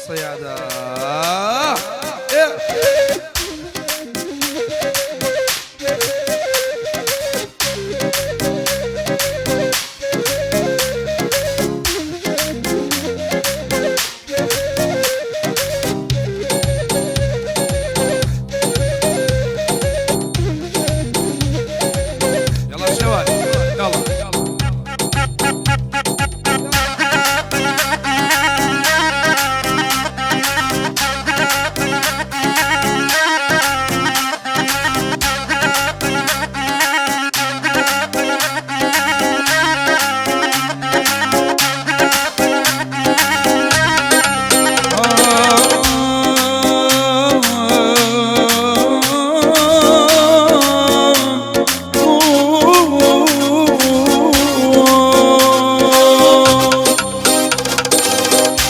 الصيادة يلا شباب يلا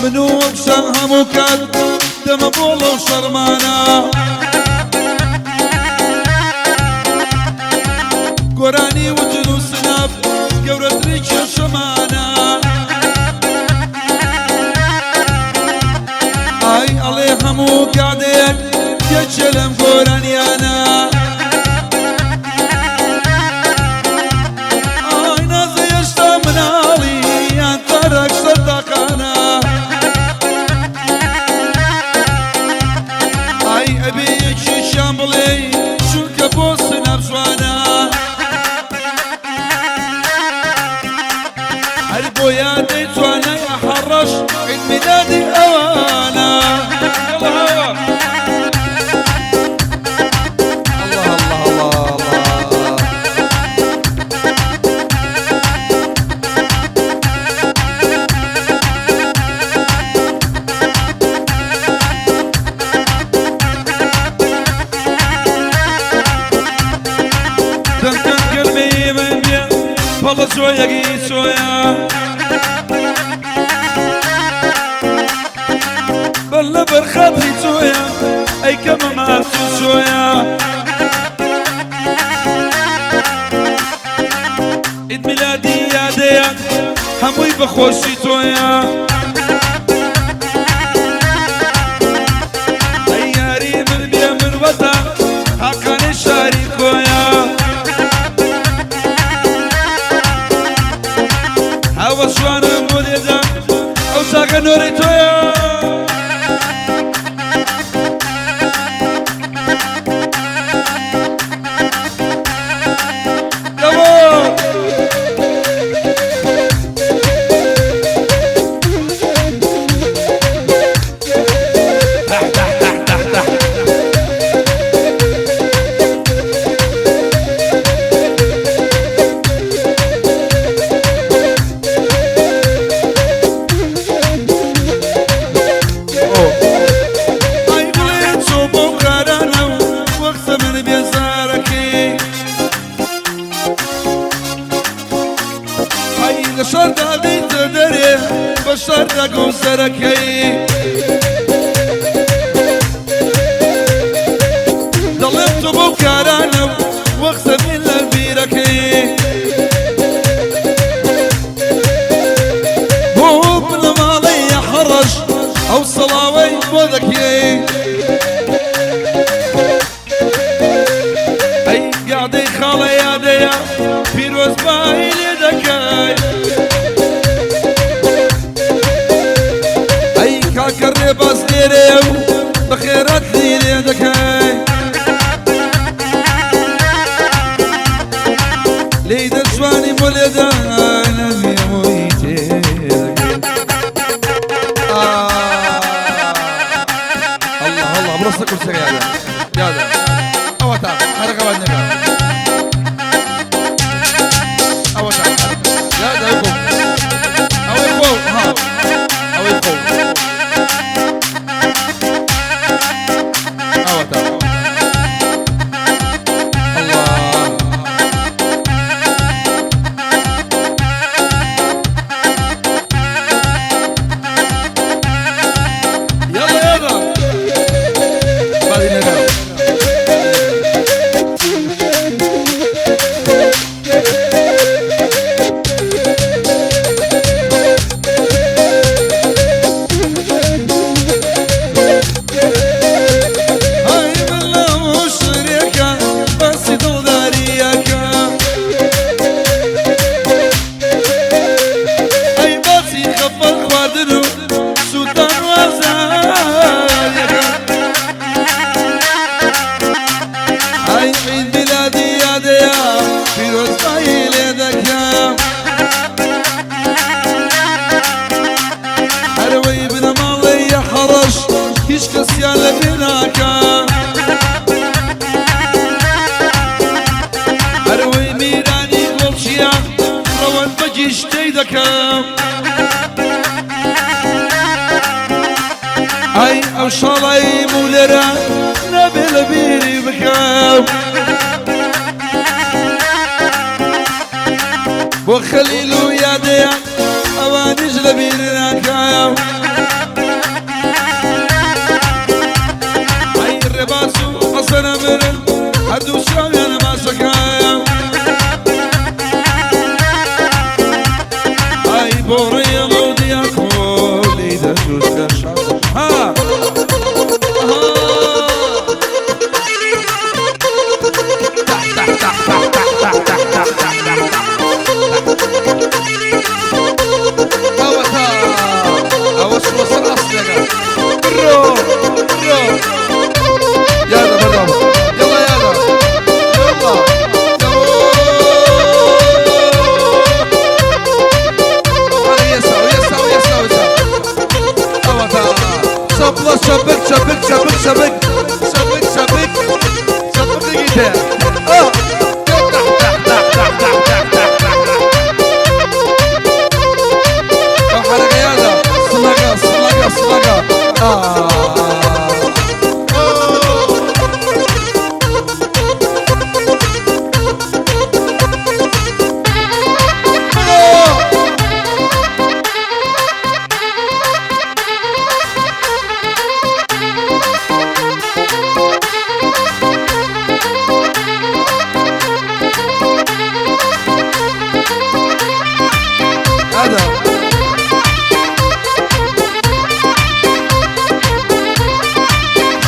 منو بشرها مكاد دم بولا وشرمانا قراني وجنو سناب قورة ريكي شمانا اي عليها مكادين يجلم قراني انا اي نازي يشتا منالي ينترك صدقانا أبيك شامبلي شو الكابوس نبشوانا البويا ديتوانا يا حرش عيد ميلادي أوانا يلا هوا الله الله الله الله دن قلبي من بيا والله شوية قيس شوية بلا برخاطري شوية أي كما ما شوية عيد ميلادي يا ديا هموي بخوشي شوية أياري من بيا من وطا حقاني شاركويا هوا شوانا موليدا أو ساقا نوري تويا شرطة دي تدري بشرطة قوسركي ضلمت بوكارانا واقسم إلا البيركي هو بالمالي حرج أو صلاوي وذكي أي قاعدي خالي يا ديا بيروز بايل يدكي كاكرني باس ديريو بخيرات لي ليدكي شڵەی ئەی ئەو شەڵەی مولەرە نەبێ لە بیری بکەم بۆ خەلیل و یادەیە ئەوانیش لە بیر ناکەم ئەی ڕێباز و حەسەنە مرن هەردوو چاویانە ماسەکەم ئەی بۆ ڕێڵە و دیاکۆ لی دەجوشکە ها شبك شبك شبك شبك شبك شبك شبك دقيقة حركة يالا صلقة صلقة صلقة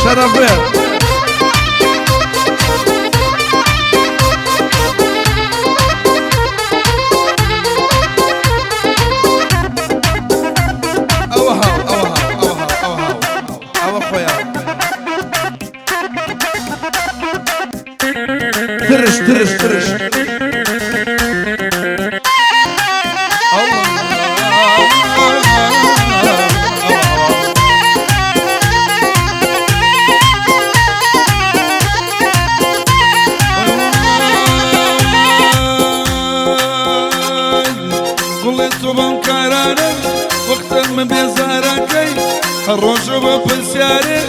شرفه أو خويا ترش ترش ترش من بێزارەکەی ڕۆژە بە پرسیارێ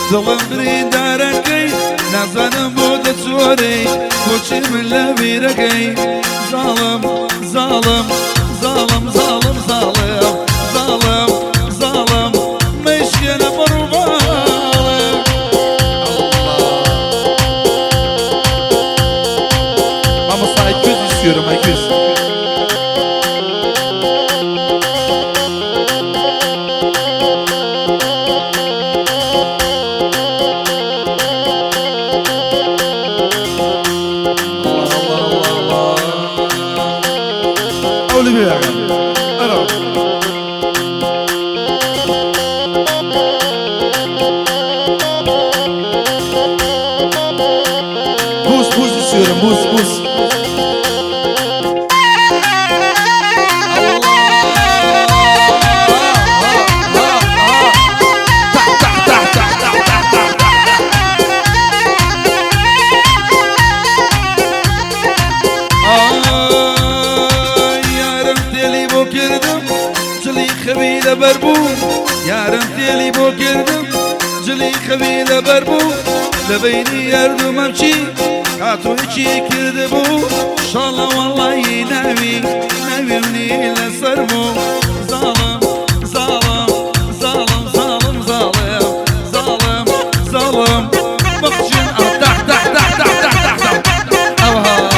دڵم بریندارەکەی نازانم بۆ دەچۆرەی بۆچی من لە بیرەکەی زاڵم زاڵم زاڵم زاڵم زاڵم زاڵم زاڵم مەیشکێنە بەڕووباڵم مامۆستا ئەیکوێز istiyorum ئەیکوێز Buz buz istiyorum buz buz. Yarın deli bu girdim Cili kavile berbu Lebeyni yerdum amçi Katu içi kirdi bu Şalla vallahi nevi Nevimni ile sarmu Zalim zalim zalim zalim zalim Zalim zalim Bakçın ah dah dah dah dah dah dah dah Avha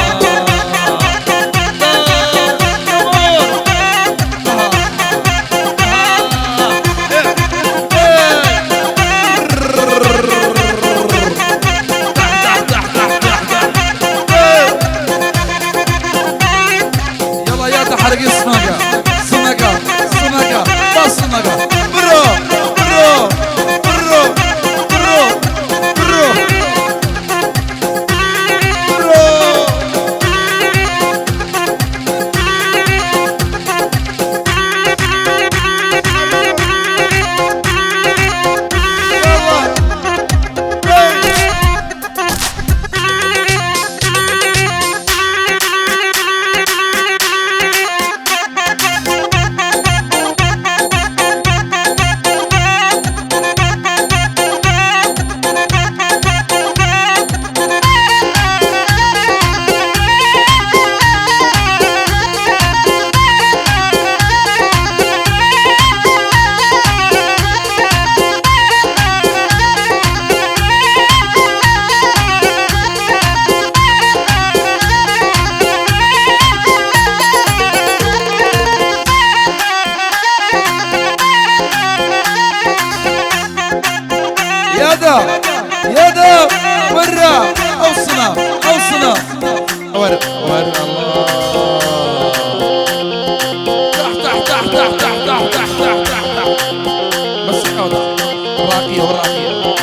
بس حوضة راقية وراقية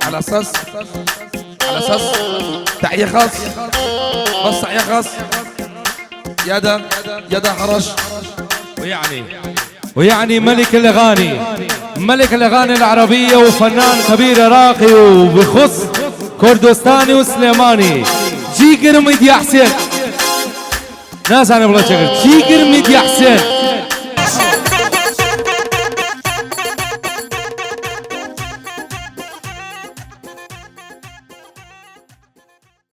على اساس تحية خاص بس تحية خاص يدا حرش ويعني ملك الأغاني العربية وفنان كبير راقي وبخص كردستاني وسليماني جيجر ميديا حسين ناس أنا بلا شكر جيجر ميديا حسين